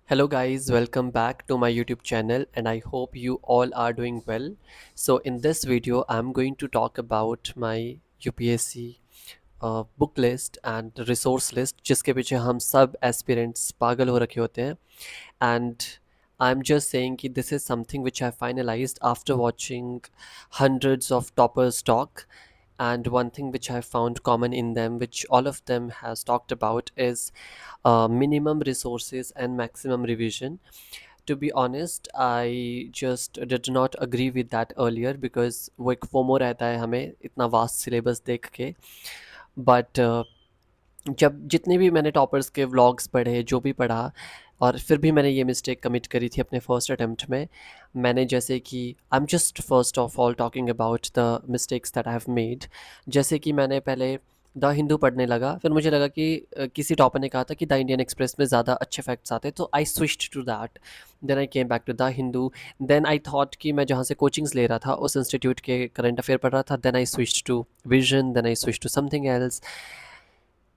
Hello, guys, welcome back to my YouTube channel, and I hope you all are doing well. So, in this video, I'm going to talk about my UPSC book list and resource list, जिसके पीछे हम सब aspirants पागल हो रखे होते हैं. And I'm just saying कि this is something which I finalized after watching hundreds of toppers talk. And one thing which I found common in them, which all of them has talked about, is minimum resources and maximum revision. To be honest, I just did not agree with that earlier because वो एक FOMO रहता है हमें इतना vast syllabus देख के. But जब जितने भी मैंने टॉपर्स के व्लॉग्स पढ़े, जो भी पढ़ा, और फिर भी मैंने ये मिस्टेक कमिट करी थी अपने फर्स्ट अटेम्प्ट में. मैंने जैसे कि आई am just first of all talking about the mistakes that I have made. जैसे कि मैंने पहले द हिंदू पढ़ने लगा, फिर मुझे लगा कि किसी टॉपर ने कहा था कि द इंडियन एक्सप्रेस में ज़्यादा अच्छे फैक्ट्स आते, तो I switched to that. Then I came back to the Hindu. Then I thought कि मैं जहाँ से कोचिंग्स ले रहा था उस इंस्टीट्यूट के करंट अफेयर पढ़ रहा था. Then I switch to Vision, then I switch to something else.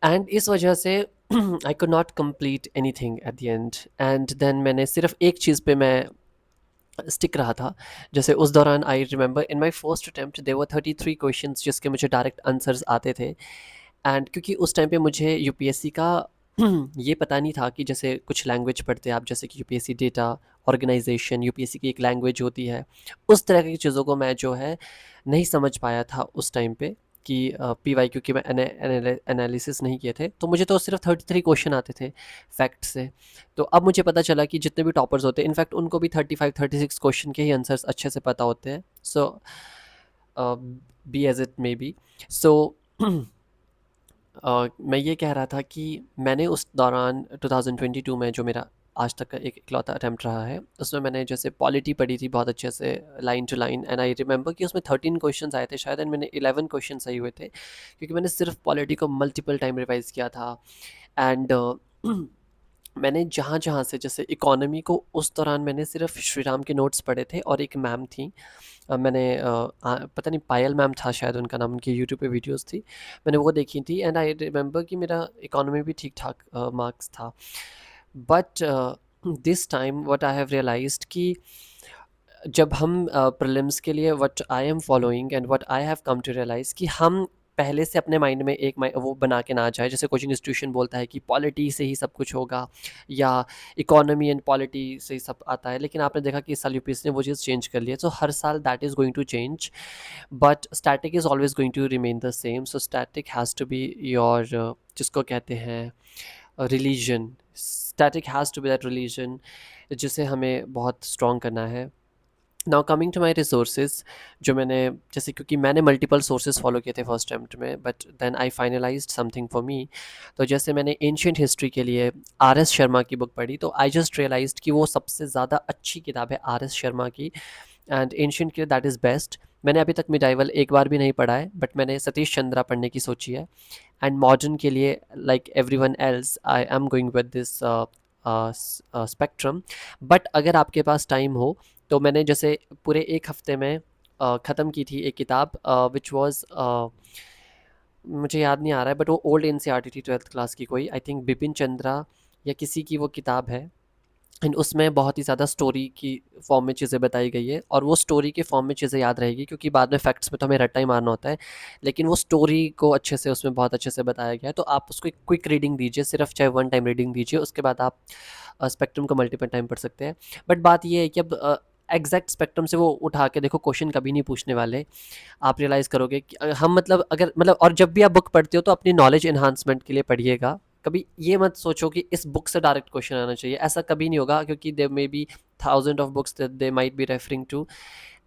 And इस वजह से I could not complete anything at the end. And then मैंने सिर्फ एक चीज़ पे मैं स्टिक रहा था. जैसे उस दौरान I remember in my first attempt there were 33 questions जिसके मुझे डायरेक्ट आंसर्स आते थे. एंड क्योंकि उस टाइम पे मुझे यूपीएससी का ये पता नहीं था कि जैसे कुछ लैंग्वेज पढ़ते हैं आप, जैसे कि यूपीएससी डेटा ऑर्गेनाइजेशन, यूपीएससी की एक लैंग्वेज होती है, उस तरह की चीज़ों को मैं जो है नहीं समझ पाया था उस टाइम पे कि पी वाई, क्योंकि मैं एनालिसिस नहीं किए थे, तो मुझे तो सिर्फ 33 क्वेश्चन आते थे फैक्ट से. तो अब मुझे पता चला कि जितने भी टॉपर्स होते हैं, इनफैक्ट उनको भी 35-36 क्वेश्चन के ही आंसर्स अच्छे से पता होते हैं. So be as it may be. So मैं ये कह रहा था कि मैंने उस दौरान 2022 में, जो मेरा आज तक का एक इकलौता अटैम्प्ट रहा है, उसमें मैंने जैसे पॉलिटी पढ़ी थी बहुत अच्छे से, line to line. And I remember कि उसमें 13 क्वेश्चंस आए थे शायद, एंड मैंने 11 क्वेश्चन सही हुए थे क्योंकि मैंने सिर्फ पॉलिटी को मल्टीपल टाइम रिवाइज किया था. एंड मैंने जहाँ जहाँ से, जैसे इकोनॉमी को उस दौरान मैंने सिर्फ श्री राम के नोट्स पढ़े थे, और एक मैम थी, मैंने पता नहीं पायल मैम था शायद उनका नाम, उनकी यूट्यूब पे वीडियोस थी, मैंने वो देखी थी. एंड आई रिमेंबर कि मेरा इकोनॉमी भी ठीक ठाक मार्क्स था. But this time what I have realised कि जब हम प्रीलिम्स के लिए what I am following and what I have come to realise कि हम पहले से अपने माइंड में एक वो बना के ना जाए, जैसे कोचिंग इंस्टीट्यूशन बोलता है कि पॉलिटी से ही सब कुछ होगा, या इकोनॉमी एंड पॉलिटी से ही सब आता है. लेकिन आपने देखा कि इस साल यूपीएससी ने वो चीज़ चेंज कर ली है. सो हर साल that is going to change, but static is always going to remain the same. So static has to be your, जिसको कहते हैं religion. Static has to be that religion जिसे हमें बहुत स्ट्रॉन्ग करना है. Now coming to my resources, जो मैंने, जैसे क्योंकि मैंने मल्टीपल सोर्सेज फॉलो किए थे फर्स्ट अटेम्प्ट में, but then I finalised something for me. तो जैसे मैंने एंशियंट हिस्ट्री के लिए आर एस शर्मा की बुक पढ़ी, तो आई जस्ट रियलाइज्ड कि वो सबसे ज़्यादा अच्छी किताब है आर एस शर्मा की. एंड एंशियंट के लिए दैट इज़ बेस्ट. मैंने अभी तक मिडाइवल एक बार भी नहीं पढ़ा है, बट मैंने सतीश चंद्रा पढ़ने की सोची है. एंड मॉडर्न के लिए, like every one else, I am going with this spectrum. But अगर आपके पास टाइम हो, तो मैंने जैसे पूरे एक हफ्ते में ख़त्म की थी एक किताब, विच वाज, मुझे याद नहीं आ रहा है, बट वो ओल्ड एनसीईआरटी थी, 12th क्लास की कोई, आई थिंक बिपिन चंद्रा या किसी की वो किताब है. एंड उसमें बहुत ही ज़्यादा स्टोरी की फॉर्म में चीज़ें बताई गई है, और वो स्टोरी के फॉर्म में चीज़ें याद रहेगी, क्योंकि बाद में फैक्ट्स में तो हमें रट्टा ही मारना होता है. लेकिन वो स्टोरी को अच्छे से उसमें बहुत अच्छे से बताया गया है, तो आप उसको एक क्विक रीडिंग दीजिए, सिर्फ चाहे वन टाइम रीडिंग दीजिए, उसके बाद आप स्पेक्ट्रम को मल्टीपल टाइम पढ़ सकते हैं. बट बात ये है कि अब एग्जैक्ट स्पेक्ट्रम से वो उठा के देखो, क्वेश्चन कभी नहीं पूछने वाले. आप रियलाइज़ करोगे कि हम, मतलब अगर, मतलब, और जब भी आप बुक पढ़ते हो तो अपनी नॉलेज इन्हांसमेंट के लिए पढ़िएगा. कभी ये मत सोचो कि इस बुक से डायरेक्ट क्वेश्चन आना चाहिए, ऐसा कभी नहीं होगा, क्योंकि there may be thousand of books that they might be referring to,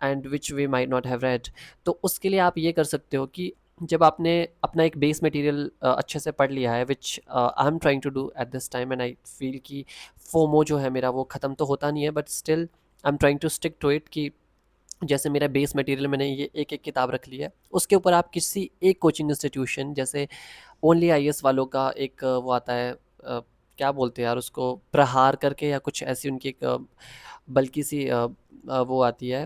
and which we might not have read. तो उसके लिए आप ये कर सकते हो कि जब आपने अपना एक बेस मटेरियल अच्छे से पढ़ लिया है, which I am trying to do at this time, and I feel कि फोमो जो है मेरा वो ख़त्म तो होता नहीं है, but still I am trying to stick to it. कि जैसे मेरा बेस मटेरियल मैंने ये एक एक किताब रख ली है, उसके ऊपर आप किसी एक कोचिंग इंस्टीट्यूशन, जैसे ओनली आईएएस वालों का एक वो आता है, क्या बोलते हैं यार उसको, प्रहार करके या कुछ ऐसी उनकी एक बल्कि सी वो आती है,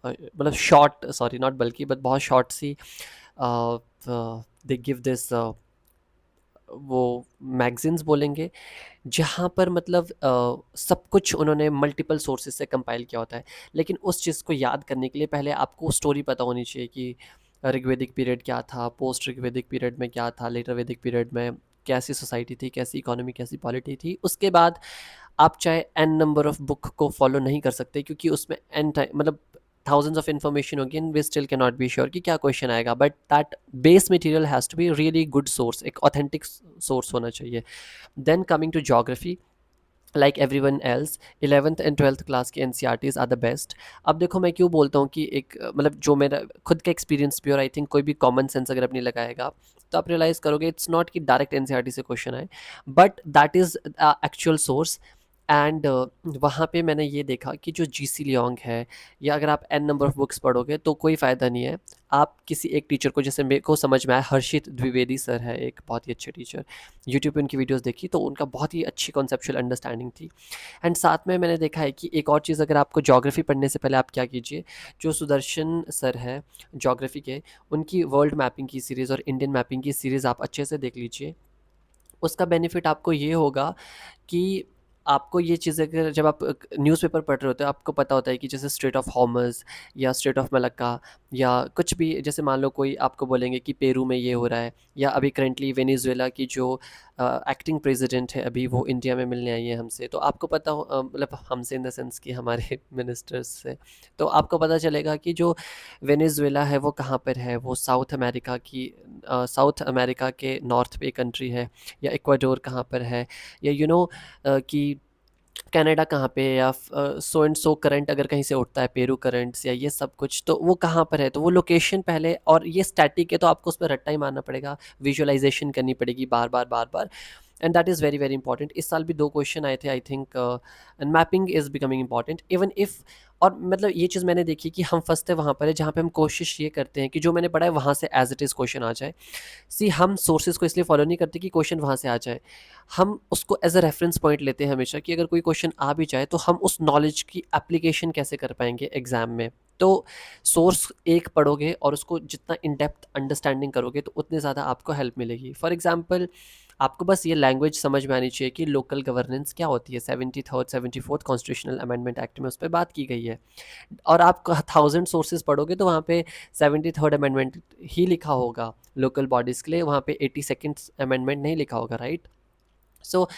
मतलब शॉर्ट, सॉरी नॉट बल्कि, बट बहुत शॉर्ट सी, दे गिव दिस, वो मैगजीन्स बोलेंगे, जहाँ पर मतलब सब कुछ उन्होंने मल्टीपल सोर्सेज से कंपाइल किया होता है। लेकिन उस चीज़ को याद करने के लिए पहले आपको स्टोरी पता होनी चाहिए कि ऋग्वेदिक पीरियड क्या था, पोस्ट ऋग्वेदिक पीरियड में क्या था, लेटर वैदिक पीरियड में कैसी सोसाइटी थी, कैसी इकोनॉमी, कैसी पॉलिटी थी। उसके बाद आप चाहे एन नंबर ऑफ बुक को फॉलो नहीं कर सकते, क्योंकि उसमें एन टाइम मतलब थाउजेंड्स ऑफ इन्फॉर्मेशन होगी and we still can not be sure कि क्या क्वेश्चन आएगा। But that base material has to be really good source, एक ऑथेंटिक सोर्स होना चाहिए। Then coming to geography, like everyone else 11th and 12th class की NCERTs are the best. अब देखो मैं क्यों बोलता हूँ कि एक मतलब जो मेरा खुद का एक्सपीरियंस भी, और आई थिंक कोई भी कॉमन सेंस अगर अपनी लगाएगा तो आप रियलाइज करोगे इट्स नॉट कि डायरेक्ट एनसीईआरटी से क्वेश्चन आए, but that is actual source. And वहाँ पे मैंने ये देखा कि जो जीसी लियोंग है, या अगर आप एन नंबर ऑफ बुक्स पढ़ोगे तो कोई फ़ायदा नहीं है। आप किसी एक टीचर को, जैसे मेरे को समझ में आया, हर्षित द्विवेदी सर है एक बहुत ही अच्छे टीचर, यूट्यूब पे उनकी वीडियोस देखी तो उनका बहुत ही अच्छी कॉन्सेप्चुअल अंडरस्टैंडिंग थी। एंड साथ में मैंने देखा है कि एक और चीज़, अगर आपको ज्योग्राफी पढ़ने से पहले आप क्या कीजिए, जो सुदर्शन सर है ज्योग्राफी के, उनकी वर्ल्ड मैपिंग की सीरीज़ और इंडियन मैपिंग की सीरीज़ आप अच्छे से देख लीजिए। उसका बेनिफिट आपको ये होगा कि आपको ये चीज़ें, अगर जब आप न्यूज़पेपर पढ़ रहे होते हो, आपको पता होता है कि जैसे स्ट्रेट ऑफ हॉर्मज़ या स्ट्रेट ऑफ मलक्का या कुछ भी, जैसे मान लो कोई आपको बोलेंगे कि पेरू में ये हो रहा है, या अभी करंटली वेनेजुएला की जो एक्टिंग प्रेसिडेंट है अभी, वो इंडिया में मिलने आई है हमसे, तो आपको पता हो मतलब हमसे इन द सेंस कि हमारे मिनिस्टर्स से, तो आपको पता चलेगा कि जो वेनेजुएला है वो कहाँ पर है, वो साउथ अमेरिका की साउथ अमेरिका के नॉर्थ पे कंट्री है, या इक्वाडोर कहाँ पर है, या कि कनाडा कहाँ पे, या सो एंड सो करंट अगर कहीं से उठता है, पेरू करंट्स या ये सब कुछ, तो वो कहाँ पर है, तो वो लोकेशन पहले, और ये स्टैटिक है तो आपको उस पर रट्टा ही मारना पड़ेगा, विजुअलाइजेशन करनी पड़ेगी बार बार बार बार। And that is very very important. इस साल भी 2 क्वेश्चन आए थे I think, and mapping is becoming important even if, और मतलब ये चीज़ मैंने देखी कि हम फँसते वहाँ पर है जहाँ पे हम कोशिश ये करते हैं कि जो मैंने पढ़ा है वहाँ से एज़ इट इज़ क्वेश्चन आ जाए। सी हम सोर्सेज़ को इसलिए फॉलो नहीं करते कि क्वेश्चन वहाँ से आ जाए, हम उसको एज़ अ रेफरेंस पॉइंट लेते हैं हमेशा कि अगर कोई क्वेश्चन आ भी जाए तो हम उस नॉलेज की एप्लीकेशन कैसे कर पाएँगे एग्ज़ाम में। तो सोर्स एक पढ़ोगे और उसको जितना इन डेप्थ अंडरस्टैंडिंग करोगे तो उतनी ज़्यादा आपको हेल्प मिलेगी। फॉर एग्ज़ाम्पल, आपको बस ये लैंग्वेज समझ में आनी चाहिए कि लोकल गवर्नेंस क्या होती है, 73rd 74th constitutional amendment act में उस पे बात की गई है। और आप 1000 सोर्सेज़ पढ़ोगे तो वहाँ पे 73rd अमेंडमेंट ही लिखा होगा लोकल बॉडीज़ के लिए, वहाँ पे 82nd अमेंडमेंट नहीं लिखा होगा, right? So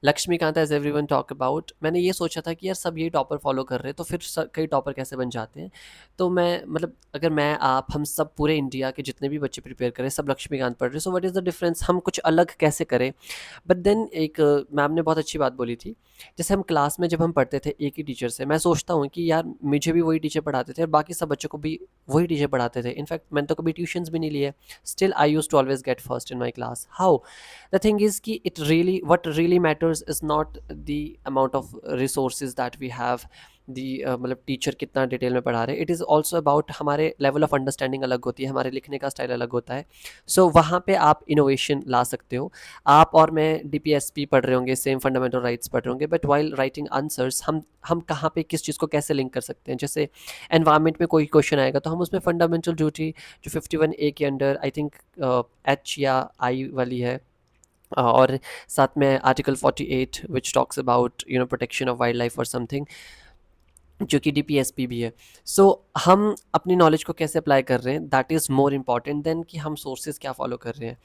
Laxmikanth as everyone talk about, मैंने ये सोचा था कि यार सब यही टॉपर फॉलो कर रहे हैं तो फिर कई टॉपर कैसे बन जाते हैं। तो मैं मतलब अगर मैं, आप, हम सब पूरे इंडिया के जितने भी बच्चे प्रिपेयर करें, सब लक्ष्मीकांत पढ़ रहे हैं, so what is the difference, हम कुछ अलग कैसे करें। बट देन एक मैम ने बहुत अच्छी बात बोली थी, जैसे हम क्लास में जब हम पढ़ते थे एक ही टीचर से, मैं सोचता हूँ कि यार मुझे भी वही टीचर पढ़ाते थे और बाकी सब बच्चों को भी वही टीचर पढ़ाते थे, इनफैक्ट मैंने तो कभी ट्यूशन्स भी नहीं लिए, still I use to always get first in my class. How, the thing is कि it really, what really matters is not the amount of resources that we have, मतलब टीचर कितना detail में पढ़ा रहे, it is also about हमारे level of understanding अलग होती है, हमारे लिखने का स्टाइल अलग होता है। सो वहाँ पे आप इनोवेशन ला सकते हो। आप और मैं डीपीएसपी पढ़ रहे होंगे, सेम फंडामेंटल राइट्स पढ़ रहे होंगे, बट वाइल राइटिंग आंसर्स हम कहाँ पे किस चीज़ को कैसे लिंक कर सकते हैं। जैसे एनवायरनमेंट में कोई क्वेश्चन आएगा तो हम उसमें फंडामेंटल ड्यूटी जो 51A के अंडर आई थिंक एच या आई वाली है, और साथ में article 48 which talks about protection of wild life और समथिंग, जो कि डीपीएसपी भी है। सो हम अपनी नॉलेज को कैसे अप्लाई कर रहे हैं, that is more important than कि हम सोर्सेज क्या फॉलो कर रहे हैं।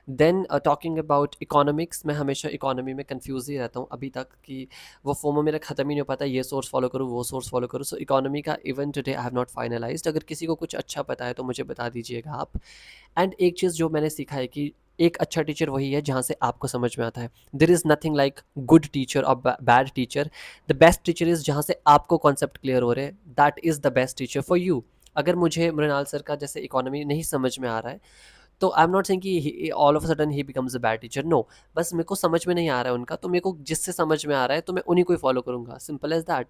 देन टॉकिंग अबाउट इकोनॉमिक्स, मैं हमेशा इकोनॉमी में कंफ्यूज ही रहता हूँ अभी तक कि वो फोमो मेरा ख़त्म ही नहीं हो पाता, ये सोर्स फॉलो करूँ वो सोर्स फॉलो करूँ। सो इकोनॉमी का even today I have not finalised. अगर किसी को कुछ अच्छा पता है तो मुझे बता दीजिएगा आप। एंड एक चीज़ जो मैंने सीखा है कि एक अच्छा टीचर वही है जहाँ से आपको समझ में आता है। There is nothing like good teacher और bad teacher. The best teacher is जहाँ से आपको कॉन्सेप्ट क्लियर हो रहे हैं, that is the best teacher for you. अगर मुझे मृणाल सर का जैसे इकोनॉमी नहीं समझ में आ रहा है, तो आई एम नॉट सेइंग कि ऑल ऑफ अ सडन ही becomes a bad teacher, no. बस मेरे को समझ में नहीं आ रहा है उनका, तो मेरे को जिससे समझ में आ रहा है तो मैं उन्हीं को ही फॉलो करूँगा, simple as that.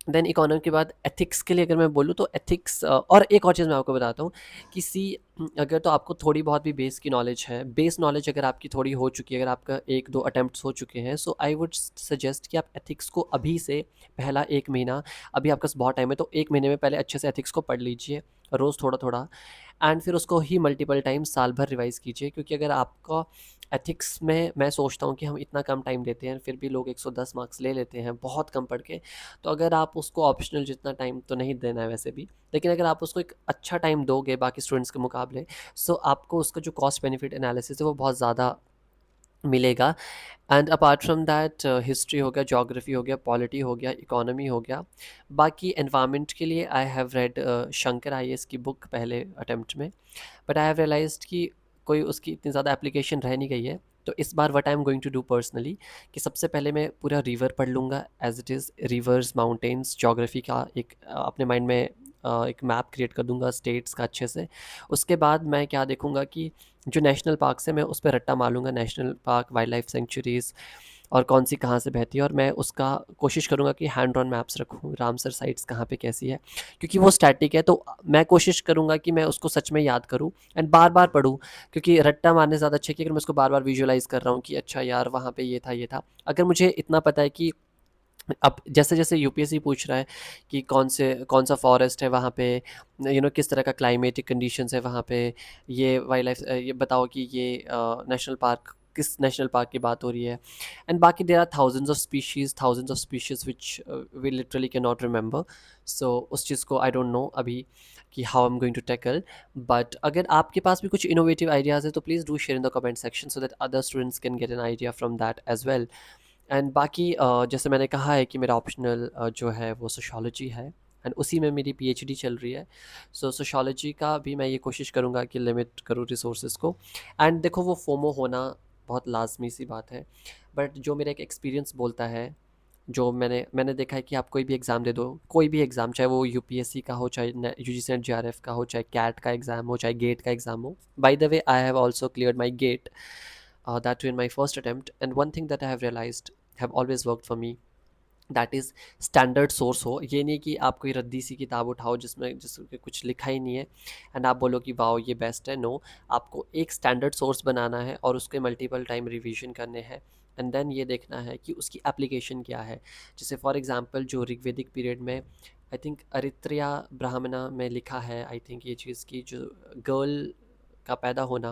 Then economy के बाद एथिक्स के लिए अगर मैं बोलूँ तो एथिक्स, और एक और चीज़ मैं आपको बताता हूँ कि अगर तो आपको थोड़ी बहुत भी बेस की नॉलेज है, बेस नॉलेज अगर आपकी थोड़ी हो चुकी है, अगर आपका 1-2 अटेम्प्ट्स हो चुके हैं, सो आई वुड सजेस्ट कि आप एथिक्स को अभी से पहला 1 महीना, अभी आपके पास बहुत टाइम है तो 1 महीने में पहले अच्छे से एथिक्स को पढ़ लीजिए। रोज़ थोड़ा थोड़ा, एंड फिर उसको ही मल्टीपल टाइम्स साल भर रिवाइज़ कीजिए। क्योंकि अगर आपका एथिक्स में, मैं सोचता हूँ कि हम इतना कम टाइम देते हैं, फिर भी लोग 110 मार्क्स ले लेते हैं बहुत कम पढ़ के। तो अगर आप उसको ऑप्शनल, जितना टाइम तो नहीं देना है वैसे भी, लेकिन अगर आप उसको एक अच्छा टाइम दोगे बाकी स्टूडेंट्स के मुकाबले, सो आपको उसका जो कॉस्ट बेनिफिट एनालिसिस है वो बहुत ज़्यादा मिलेगा। And apart from that, history हो गया, जोग्राफी हो गया, पॉलिटी हो गया, इकोनॉमी हो गया। बाकी एनवायरनमेंट के लिए I have read Shankar IAS की बुक पहले अटेम्प्ट में, बट आई हैव रियलाइज्ड कि कोई उसकी इतनी ज़्यादा एप्लीकेशन रह नहीं गई है। तो इस बार what I am going to do personally, कि सबसे पहले मैं पूरा रिवर पढ़ लूँगा as it is, rivers, mountains, geography का एक अपने माइंड में एक मैप क्रिएट कर दूंगा स्टेट्स का अच्छे से। उसके बाद मैं क्या देखूंगा कि जो नेशनल पार्क्स है मैं उस पर रट्टा मारूंगा, national park, wild life centuries, और कौन सी कहाँ से बहती है, और मैं उसका कोशिश करूँगा कि हैंड ऑन मैप्स रखूँ, रामसर साइट्स कहाँ पे कैसी है। क्योंकि वो स्टैटिक है, तो मैं कोशिश करूँगा कि मैं उसको सच में याद करूँ एंड बार बार पढूँ। क्योंकि रट्टा मारने ज़्यादा अच्छा है कि अगर मैं उसको बार बार विजुअलाइज़ कर रहा हूँ कि अच्छा यार वहाँ पे ये था ये था। अगर मुझे इतना पता है कि अब जैसे जैसे यूपीएससी पूछ रहा है कि कौन सा फॉरेस्ट है वहाँ पे, किस तरह का क्लाइमेटिक कंडीशंस है वहाँ पे, ये वाइल्ड लाइफ, ये बताओ कि ये नेशनल पार्क, किस नेशनल पार्क की बात हो रही है। एंड बाकी there are thousands of species which we literally can not remember. So उस चीज़ को आई डोंट नो अभी कि how I am going to tackle. But अगर आपके पास भी कुछ इनोवेटिव आइडियाज़ है तो please do share in the comment section so that other students can get an idea from that as well. And बाकी जैसे मैंने कहा है कि मेरा ऑप्शनल जो है वो सोशियोलॉजी है, एंड उसी में मेरी पीएचडी चल रही है। सो सोशियोलॉजी का भी मैं ये कोशिश करूँगा कि लिमिट करूँ रिसोर्सेज को। एंड देखो, वो फोमो होना बहुत लाजमी सी बात है, बट जो मेरा एक एक्सपीरियंस बोलता है, जो मैंने देखा है कि आप कोई भी एग्ज़ाम दे दो, कोई भी एग्ज़ाम, चाहे वो यूपीएससी का हो, चाहे यूजीसी नेट जेआरएफ का हो, चाहे कैट का एग्ज़ाम हो, चाहे गेट का एग्ज़ाम हो। By the way, I have also cleared my GATE, that too in my first attempt. And one thing that I have realized have always worked for me, that is standard source हो। ये नहीं कि आप कोई रद्दी सी किताब उठाओ जिसमें कुछ लिखा ही नहीं है एंड आप बोलो कि वाओ ये बेस्ट है। नो, आपको एक स्टैंडर्ड सोर्स बनाना है और उसके मल्टीपल टाइम रिवीजन करने हैं, एंड देन ये देखना है कि उसकी एप्लीकेशन क्या है। जैसे फॉर एग्जांपल जो ऋग्वेदिक पीरियड में, आई थिंक अरित्रिया ब्राह्मणा में लिखा है, आई थिंक ये चीज़ की जो गर्ल का पैदा होना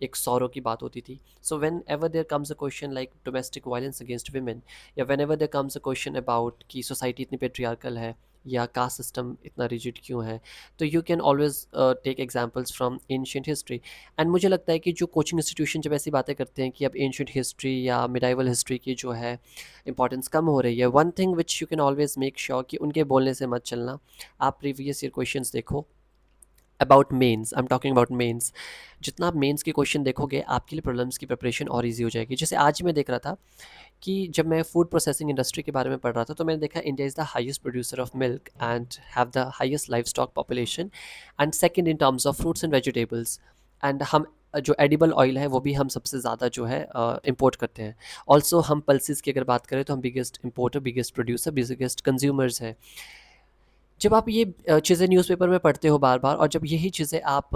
एक सौरों की बात होती थी। So whenever there comes a question like domestic violence against women, या whenever there comes a question about कि सोसाइटी इतनी पेट्रियार्कल है या कास्ट सिस्टम इतना रिजिड क्यों है, तो you can always take examples from ancient history. And मुझे लगता है कि जो कोचिंग इंस्टीट्यूशन जब ऐसी बातें करते हैं कि अब एंशियंट हिस्ट्री या मिडाइवल हिस्ट्री की जो है इंपॉर्टेंस कम हो रही है, one thing which you can always make sure कि उनके बोलने से मत चलना। आप प्रीवियस ईयर क्वेश्चन देखो about mains, I am talking about mains. जितना आप मेंस के क्वेश्चन देखोगे आपके लिए प्रॉब्लम्स की प्रिपरेशन और इजी हो जाएगी। जैसे आज मैं देख रहा था कि जब मैं फूड प्रोसेसिंग इंडस्ट्री के बारे में पढ़ रहा था तो मैंने देखा India is the highest producer of milk and have the highest life stock population, and second in terms of fruits and vegetables. And हम जो एडिबल ऑयल है वो भी हम सबसे ज़्यादा जो है इंपोर्ट करते हैं। ऑल्सो हम पल्सिस की अगर बात करें तो हम biggest importer, biggest producer, biggest consumers हैं। जब आप ये चीज़ें न्यूज़पेपर में पढ़ते हो बार-बार, और जब यही चीज़ें आप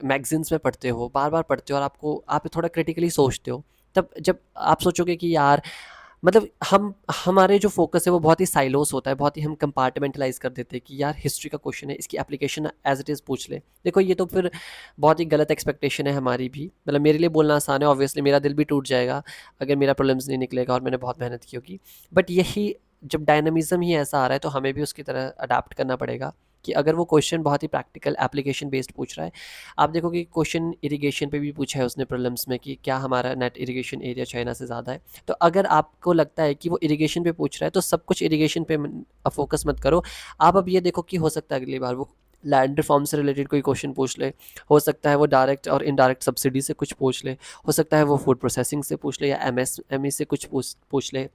मैगज़ीन्स में पढ़ते हो, बार-बार पढ़ते हो, और आप थोड़ा क्रिटिकली सोचते हो, तब जब आप सोचोगे कि यार, मतलब हमारे जो फ़ोकस है वो बहुत ही साइलोस होता है, बहुत ही हम कंपार्टमेंटलाइज़ कर देते हैं कि यार हिस्ट्री का क्वेश्चन है, इसकी एप्लीकेशन एज़ इट इज़ पूछ ले। देखो, ये तो फिर बहुत ही गलत एक्सपेक्टेशन है हमारी भी। मतलब मेरे लिए बोलना आसान है, ऑब्वियसली मेरा दिल भी टूट जाएगा अगर मेरा प्रीलिम्स नहीं निकलेगा और मैंने बहुत मेहनत की होगी। बट यही, जब डायनामिज़्म ही ऐसा आ रहा है तो हमें भी उसकी तरह अडैप्ट करना पड़ेगा कि अगर वो क्वेश्चन बहुत ही प्रैक्टिकल एप्लीकेशन बेस्ड पूछ रहा है। आप देखोगे क्वेश्चन इरिगेशन पे भी पूछा है उसने प्रीलिम्स में कि क्या हमारा नेट इरिगेशन एरिया चाइना से ज़्यादा है। तो अगर आपको लगता है कि वो इरिगेशन पे पूछ रहा है तो सब कुछ इरिगेशन पे फोकस मत करो। आप अब ये देखो कि हो सकता है अगली बार वो लैंड रिफॉर्म से रिलेटेड कोई क्वेश्चन पूछ ले, हो सकता है वो डायरेक्ट और इनडायरेक्ट सब्सिडी से कुछ पूछ ले, हो सकता है वो फूड प्रोसेसिंग से पूछ ले या एमएसएमई से कुछ पूछ ले,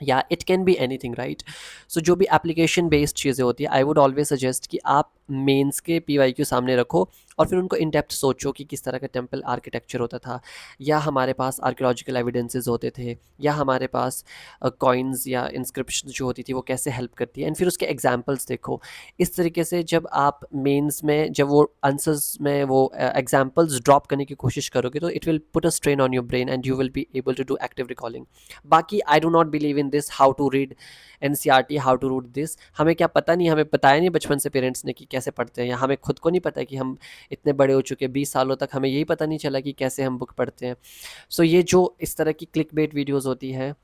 या it can be anything, right. So जो भी एप्लीकेशन बेस्ड चीज़ें होती है, आई वुड ऑलवेज सजेस्ट कि आप मेंस के पीवाईक्यू सामने रखो और फिर उनको इन डेप्थ सोचो कि किस तरह का टेम्पल आर्किटेक्चर होता था, या हमारे पास आर्कियोलॉजिकल एविडेंसेस होते थे, या हमारे पास कॉइन्स या इंस्क्रिप्शन जो होती थी वो कैसे हेल्प करती है, एंड फिर उसके एग्जाम्पल्स देखो। इस तरीके से जब आप मेंस में जब वो आंसर्स में वो एग्जाम्पल्स ड्रॉप करने की कोशिश करोगे तो it will put a strain on your brain and you will be able to do active recalling. बाकी I do not believe in this how to read NCERT, how to read this. हमें क्या पता नहीं, हमें बताया नहीं बचपन से पेरेंट्स ने कि कैसे पढ़ते हैं, या हमें खुद को नहीं पता कि हम इतने बड़े हो चुके 20 सालों तक हमें यही पता नहीं चला कि कैसे हम बुक पढ़ते हैं। सो ये जो इस तरह की क्लिक बेट वीडियोज़ होती है,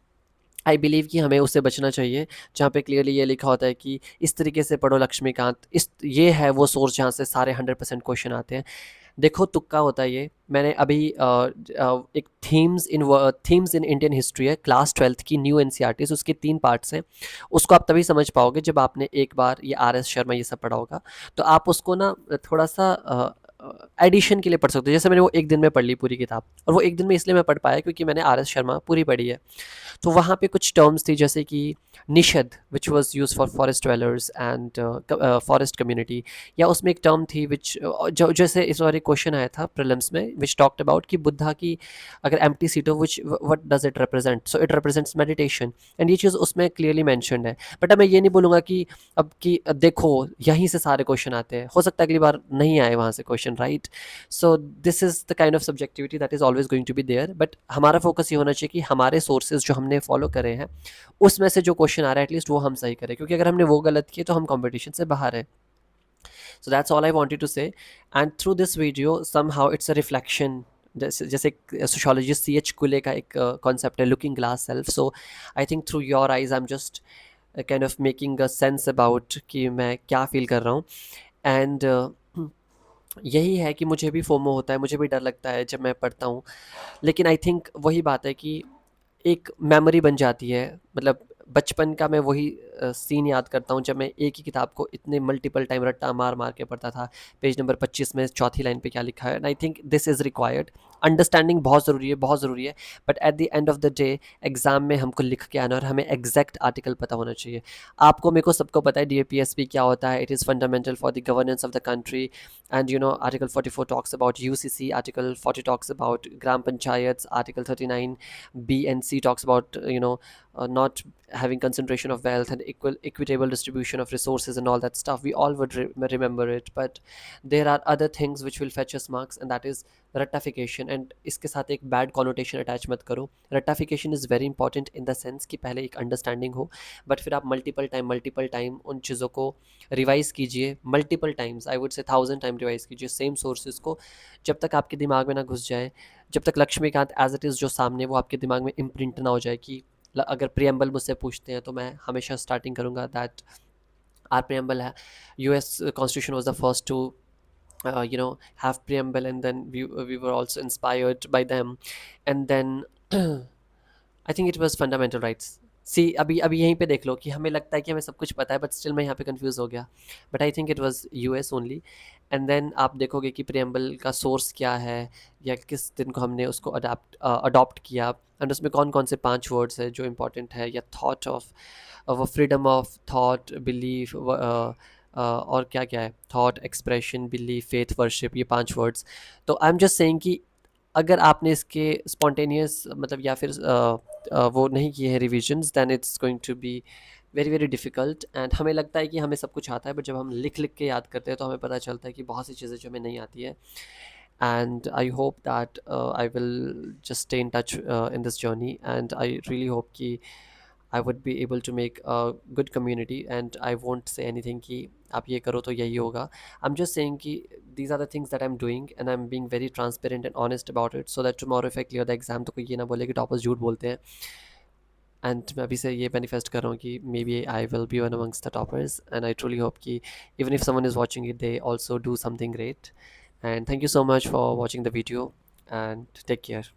आई बिलीव कि हमें उससे बचना चाहिए, जहाँ पे क्लियरली ये लिखा होता है कि इस तरीके से पढ़ो लक्ष्मीकांत, इस ये है वो सोर्स जहाँ से सारे 100% क्वेश्चन आते हैं। देखो तुक्का होता है ये। मैंने अभी एक थीम्स इन इंडियन हिस्ट्री है, क्लास 12th की न्यू एनसीईआरटी, उसके 3 पार्ट्स हैं। उसको आप तभी समझ पाओगे जब आपने एक बार ये आर एस शर्मा ये सब पढ़ा होगा। तो आप उसको ना थोड़ा सा एडिशन के लिए पढ़ सकते हो। जैसे मैंने वो एक दिन में पढ़ ली पूरी किताब, और वो एक दिन में इसलिए मैं पढ़ पाया क्योंकि मैंने आर एस शर्मा पूरी पढ़ी है। तो वहाँ पे कुछ टर्म्स थी जैसे कि Nishad, which was use for forest dwellers and forest community, या उसमें एक टर्म थी विच जो जैसे इस बार एक क्वेश्चन आया था प्रीलिम्स में विच टॉक्ड अबाउट कि बुद्धा की अगर एम्प्टी सीट हो विच what does it represent, so it represents meditation, and ये चीज़ उसमें क्लियरली मैंशनड है। बट अब मैं ये नहीं बोलूँगा कि अब कि देखो यहीं से सारे क्वेश्चन आते हैं, हो सकता है अगली बार नहीं आए वहाँ से question, right. So this is the kind of subjectivity that is always going to be there, but हमारा फोकस ये होना चाहिए कि हमारे सोर्सेज जो हमने फॉलो करे हैं उसमें से जो क्वेश्चन आ रहा है एटलीस्ट वो हम सही करें, क्योंकि अगर हमने वो गलत किए तो हम कंपटीशन से बाहर हैं। So that's all I wanted to say, and through this video somehow it's a reflection, जैसे सोशोलॉजिस्ट सी एच कुले का एक कॉन्सेप्ट है looking glass self. So I think through your eyes I am just kind of making a sense about कि मैं क्या feel कर रहा हूँ। एंड यही है कि मुझे भी फोमो होता है, मुझे भी डर लगता है जब मैं पढ़ता हूँ, लेकिन आई थिंक वही बात है कि एक मेमोरी बन जाती है। मतलब बचपन का मैं वही सीन याद करता हूँ जब मैं एक ही किताब को इतने मल्टीपल टाइम रट्टा मार मार के पढ़ता था। पेज नंबर 25 में चौथी लाइन पे क्या लिखा है, and I think this is required. Understanding बहुत ज़रूरी है, बहुत ज़रूरी है, but at the end of the day exam में हमको लिख के आना और हमें एग्जैक्ट आर्टिकल पता होना चाहिए। आपको मेरे को सबको पता है डीएपीएसपी क्या होता है, it is fundamental for the governance of the country, and article 44 talks about UCC, article 40 talks about gram panchayats, article 39 B and C talks about not having concentration of wealth and equitable distribution of resources and all that stuff. We all would remember it, but there are other things which will fetch us marks, and that is रट्टाफिकेशन। And इसके साथ एक bad connotation attach मत करो। रट्टाफिकेशन is very important in the sense कि पहले एक अंडरस्टैंडिंग हो, बट फिर आप मल्टीपल टाइम उन चीज़ों को रिवाइज़ कीजिए, multiple times, I would say 1000 time revise कीजिए सेम सोर्सेज को, जब तक आपके दिमाग में ना घुस जाए, जब तक लक्ष्मीकांत एज इट इज़ जो सामने वो आपके दिमाग में इम्प्रिंट ना हो जाए। कि अगर प्रियम्बल मुझसे पूछते हैं तो मैं हमेशा स्टार्टिंग करूँगा दैट आर प्रियम्बल है, US constitution was the first to have preamble, and then we were also inspired by them, and then I think it was fundamental rights. See अभी अभी यहीं पे देख लो कि हमें लगता है कि हमें सब कुछ पता है, बट स्टिल मैं यहाँ पे कंफ्यूज हो गया, but I think it was US only. And then आप देखोगे कि प्रियम्बल का सोर्स क्या है, या किस दिन को हमने उसको अडॉप्ट किया, एंड उसमें कौन कौन से 5 वर्ड्स है जो इम्पोर्टेंट है, या थॉट ऑफ वो फ्रीडम ऑफ थॉट, बिलीफ, और क्या क्या है, thought, expression, belief, faith, worship, ये 5 वर्ड्स। तो आई एम जस्ट सेइंग कि अगर आपने इसके स्पॉन्टेनियस मतलब या फिर वो नहीं किए हैं revisions, then it's going to be very very difficult. And हमें लगता है कि हमें सब कुछ आता है, बट जब हम लिख लिख के याद करते हैं तो हमें पता चलता है कि बहुत सी चीज़ें जो हमें नहीं आती है। And I hope that I will just stay in touch in this journey, and I really hope कि I would be able to make a good community, and I won't say anything कि आप ये करो तो यही होगा। I'm just saying कि these are the things that I'm doing, and I'm being very transparent and honest about it, so that tomorrow if I clear the exam तो कोई ये ना बोले कि टॉपर्स झूठ बोलते हैं। एंड मैं अभी से ये मैनिफेस्ट कर रहा हूँ कि maybe I will be one amongst the toppers, and I truly hope कि even if someone is watching it they also do something great. And thank you so much for watching the video, and take care.